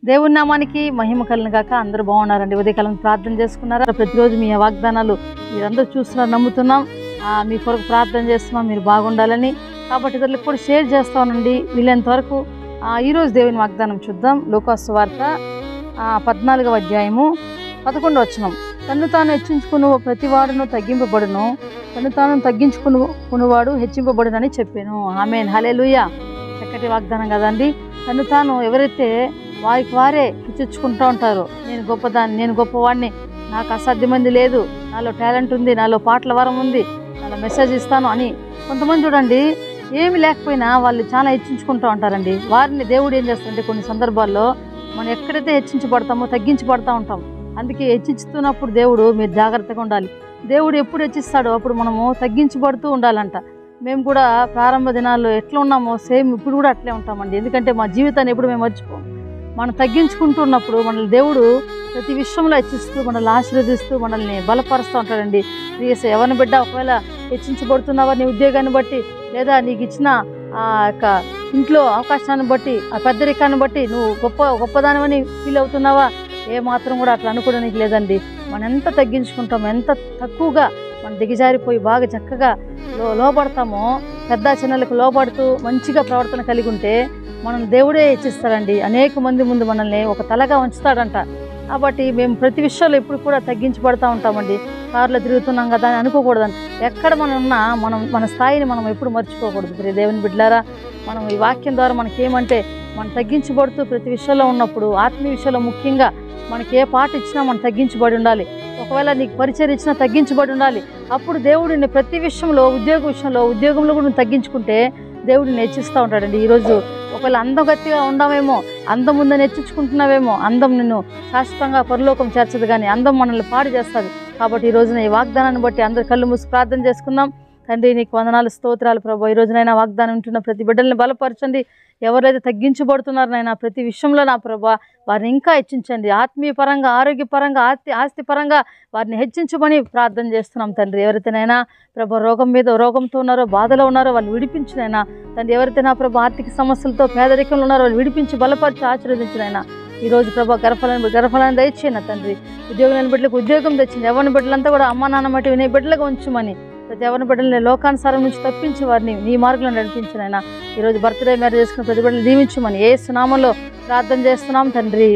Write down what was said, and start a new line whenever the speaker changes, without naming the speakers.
దేవుని నామానికి మహిమ కలుగును గాక. అందరూ బాగున్నారండి? ఉదయకాలం ప్రార్థన చేసుకున్నారా? ప్రతిరోజు మీ వాగ్దానాలు మీరందరూ చూస్తున్నారు, నమ్ముతున్నాం. మీ కొరకు ప్రార్థన చేస్తున్నాం, మీరు బాగుండాలని. కాబట్టి ఇతరులకు కూడా షేర్ చేస్తానండి వీలైనంత వరకు. ఈరోజు దేవుని వాగ్దానం చూద్దాం. లూకా సువార్త 14వ అధ్యాయము 11వ వచనం. తను తాను హెచ్చించుకుని ప్రతివాడును తగ్గింపబడును, తను తాను తగ్గించుకునేవాడు హెచ్చింపబడునని చెప్పాను. ఆమేన్, హల్లెలూయా. చక్కటి వాగ్దానం కదండి. తను తాను ఎవరైతే వారికి వారే హెచ్చించుకుంటూ ఉంటారో, నేను గొప్పదాన్ని, నేను గొప్పవాడిని, నాకు అసాధ్యమైంది లేదు, నాలో టాలెంట్ ఉంది, నాలో పాటల వరం ఉంది, నాలో మెసేజ్ ఇస్తాను అని కొంతమంది చూడండి, ఏమి లేకపోయినా వాళ్ళు చాలా హెచ్చించుకుంటూ ఉంటారండి. వారిని దేవుడు ఏం చేస్తారంటే కొన్ని సందర్భాల్లో మనం ఎక్కడైతే హెచ్చించబడతామో తగ్గించబడతా ఉంటాం. అందుకే హెచ్చించుతున్నప్పుడు దేవుడు మీరు జాగ్రత్తగా ఉండాలి. దేవుడు ఎప్పుడు హెచ్చిస్తాడో అప్పుడు మనము తగ్గించబడుతూ ఉండాలంట. మేము కూడా ప్రారంభ దినాల్లో ఎట్లా ఉన్నామో సేమ్ ఇప్పుడు కూడా అట్లే ఉంటామండి. ఎందుకంటే మా జీవితాన్ని ఎప్పుడు మేము మర్చిపోం. మనం తగ్గించుకుంటున్నప్పుడు మనల్ని దేవుడు ప్రతి విషయంలో హెచ్చిస్తూ, మనల్ని ఆశీర్వదిస్తూ, మనల్ని బలపరుస్తూ ఉంటాడండి. ప్రియస ఎవరిని బిడ్డ, ఒకవేళ హెచ్చించబడుతున్నావా నీ ఉద్యోగాన్ని బట్టి, లేదా నీకు ఇచ్చిన యొక్క ఇంట్లో అవకాశాన్ని బట్టి, ఆ పెద్దరికాన్ని బట్టి నువ్వు గొప్పదానివని ఫీల్ అవుతున్నావా? ఏ మాత్రం కూడా అట్లా అనుకోవడానికి లేదండి. మనం ఎంత తగ్గించుకుంటామో, ఎంత తక్కువగా మనం దిగజారిపోయి బాగా చక్కగా లోపడతామో, పెద్ద చిన్నలకు లోపడుతూ మంచిగా ప్రవర్తన కలిగి ఉంటే మనం దేవుడే హెచ్చిస్తాడండి. అనేక మంది ముందు మనల్ని ఒక తలగా ఉంచుతాడంట. కాబట్టి మేము ప్రతి విషయంలో ఇప్పుడు కూడా తగ్గించబడతా ఉంటామండి. కారులో తిరుగుతున్నాం కదా అని అనుకోకూడదండి. ఎక్కడ మనం ఉన్నా మన స్థాయిని మనం ఎప్పుడు మర్చిపోకూడదు. ప్రియ దేవుని బిడ్డలారా, మనం ఈ వాక్యం ద్వారా మనకేమంటే మనం తగ్గించబడుతూ ప్రతి విషయంలో ఉన్నప్పుడు, ఆత్మీయ విషయంలో ముఖ్యంగా మనకి ఏ పాట ఇచ్చినా మనం తగ్గించబడి ఉండాలి. ఒకవేళ నీకు పరిచయం ఇచ్చినా తగ్గించబడి ఉండాలి. అప్పుడు దేవుడిని ప్రతి విషయంలో, ఉద్యోగంలో కూడా నువ్వు తగ్గించుకుంటే దేవుడిని హెచ్చిస్తూ ఉంటాడండి. ఈరోజు ఒకవేళ అందగత్తిగా ఉండవేమో, అందం ఉందని హెచ్చించుకుంటున్నావేమో, అందం నిన్ను శాశ్వతంగా పరలోకం చేర్చదు, కానీ అందం మనల్ని పాడు చేస్తుంది. కాబట్టి ఈ రోజున ఈ వాగ్దానాన్ని బట్టి అందరు కళ్ళు మూసి ప్రార్థన చేసుకుందాం. తండ్రి, నీకు వందనాలు, స్తోత్రాలు ప్రభు. ఈ రోజునైనా వాగ్దానం ఉంటున్న ప్రతి బిడ్డల్ని బలపరచండి. ఎవరైతే తగ్గించబడుతున్నారో నైనా ప్రతి విషయంలో నా ప్రభా వారిని ఇంకా హెచ్చించండి. ఆత్మీయ పరంగా, ఆరోగ్యపరంగా, ఆస్తి పరంగా వారిని హెచ్చించమని ప్రార్థన చేస్తున్నాం తండ్రి. ఎవరైతేనైనా ప్రభా రోగంతో ఉన్నారో, బాధలో ఉన్నారో వాళ్ళు విడిపించినైనా తండ్రి. ఎవరైతే నా ప్రభా ఆర్థిక సమస్యలతో పేదరికంలో ఉన్నారో వాళ్ళు విడిపించి బలపరిచి ఆశీర్వదించినైనా ఈరోజు ప్రభా గర్భఫలాన్ని దయచేయన తండ్రి. ఉద్యోగులను బిడ్డలకు ఉద్యోగం తెచ్చింది. ఎవరిని బిడ్డలంతా కూడా అమ్మ నాన్న మట్టి వినే బిడ్డలుగా ఉంచమని, ప్రతి ఎవరిని బిడ్డలని లోకానుసారం నుంచి తప్పించి వారిని నీ మార్గంలో నడిపించినైనా ఈరోజు బర్త్డే మ్యారేజ్ చేసుకుని ప్రతి బిడ్డలు దీవించమని యేసు నామములో ప్రార్థన చేస్తున్నాం తండ్రి.